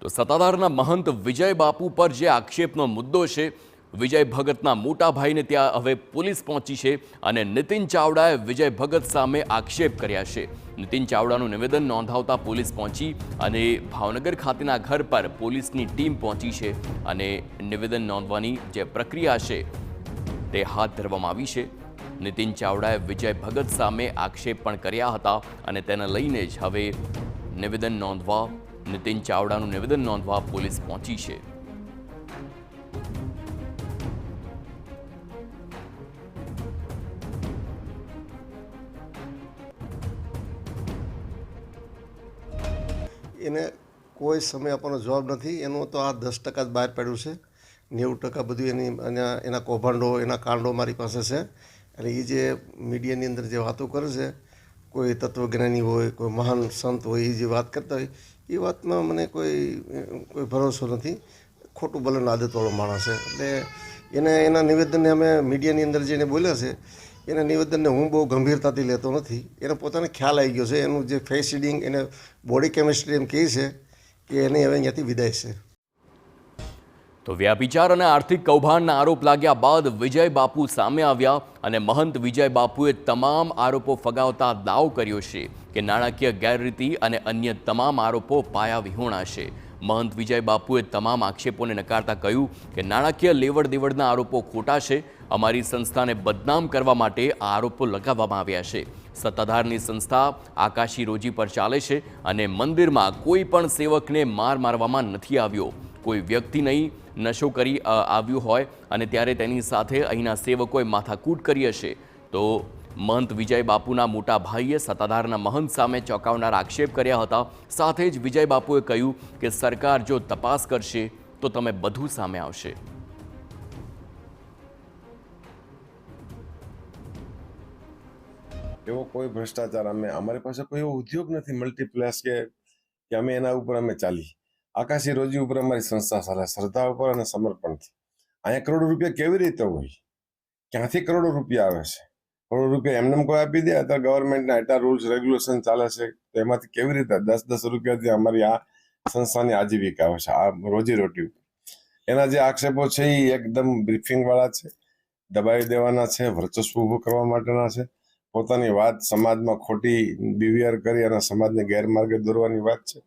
તો સત્તાધારના મહંત વિજય બાપુ પર જે આક્ષેપનો મુદ્દો છે, વિજય ભગતના મોટા ભાઈને ત્યાં હવે પોલીસ પહોંચી છે અને નીતિન ચાવડાએ વિજય ભગત સામે આક્ષેપ કર્યા છે. નીતિન ચાવડાનું નિવેદન નોંધાવતા પોલીસ પહોંચી અને ભાવનગર ખાતેના ઘર પર પોલીસની ટીમ પહોંચી છે અને નિવેદન નોંધવાની જે પ્રક્રિયા છે તે હાથ ધરવામાં આવી છે. નીતિન ચાવડાએ વિજય ભગત સામે આક્ષેપ પણ કર્યા હતા અને તેને લઈને જ હવે નીતિન ચાવડાનું નિવેદન નોંધવા પોલીસ પહોંચી છે. એને કોઈ સમય આપવાનો જવાબ નથી. એનું તો આ 10% જ બહાર પાડ્યું છે. 90% બધું એના કૌભાંડો, એના કાંડો મારી પાસે છે. અને એ જે મીડિયાની અંદર જે વાતો કરે છે, કોઈ તત્વજ્ઞાની હોય, કોઈ મહાન સંત હોય, એ જે વાત કરતા હોય, એ વાતમાં મને કોઈ ભરોસો નથી. ખોટું બોલવાની આદતવાળો માણસ છે. એટલે એના નિવેદનને અમે મીડિયાની અંદર જેને બોલ્યા છે, એના નિવેદનને હું બહુ ગંભીરતાથી લેતો નથી. એને પોતાને ખ્યાલ આવી ગયો છે. એનું જે ફેસ રીડિંગ, એને બોડી કેમિસ્ટ્રી એમ કહે છે કે એને હવે અહીંયાથી વિદાય છે. તો વ્યાપિચાર અને આર્થિક કૌભાંડના આરોપ લાગ્યા બાદ વિજય બાપુ સામે આવ્યા અને મહંત વિજય બાપુએ તમામ આરોપો ફગાવતા દાવ કર્યો છે કે નાણાકીય ગેરરીતિ અને અન્ય તમામ આરોપો પાયાવિહોણા છે. મહંત વિજય બાપુએ તમામ આક્ષેપોને નકારતા કહ્યું કે નાણાકીય લેવડ દેવડના આરોપો ખોટા છે. અમારી સંસ્થાને બદનામ કરવા માટે આ આરોપો લગાવવામાં આવ્યા છે. સત્તાધારની સંસ્થા આકાશી રોજી પર ચાલે છે અને મંદિરમાં કોઈ પણ સેવકને મારવામાં નથી આવ્યો. કોઈ વ્યક્તિ નહીં નશો કરી આવ્યું હોય અને ત્યારે તેની સાથે અહીંના સેવકોએ માથાકૂટ કરી હશે. તો મહંત વિજય બાપુના મોટા ભાઈએ સત્તાધારના મહંત સામે ચોંકાવનાર આક્ષેપ કર્યા હતા. સાથે જ વિજય બાપુએ કહ્યું કે સરકાર જો તપાસ કરશે તો તમે બધું સામે આવશે. એવો કોઈ ભ્રષ્ટાચાર અમારી પાસે કોઈ એવો ઉદ્યોગ નથી મલ્ટીપ્લેક્સ કે અમે એના ઉપર અમે ચાલી. આકાશી રોજી ઉપર અમારી સંસ્થા ચાલે, શ્રદ્ધા ઉપર અને સમર્પણથી. અહીંયા કરોડો રૂપિયા કેવી રીતે હોય? ક્યાંથી કરોડો રૂપિયા આવે છે? કરોડો રૂપિયા એમને કોઈ આપી દે? અત્યારે ગવર્મેન્ટના એટલા રૂલ્સ રેગ્યુલેશન ચાલે છે, તો એમાંથી કેવી રીતે 10-10 રૂપિયાથી અમારી આ સંસ્થાની આજીવિકા આવે છે, આ રોજીરોટી. એના જે આક્ષેપો છે એ એકદમ બ્રીફિંગ વાળા છે, દબાવી દેવાના છે, વર્ચસ્વ ઊભું કરવા માટેના છે. પોતાની વાત સમાજમાં ખોટી બિહેવિયર કરી અને સમાજને ગેરમાર્ગે દોરવાની વાત છે.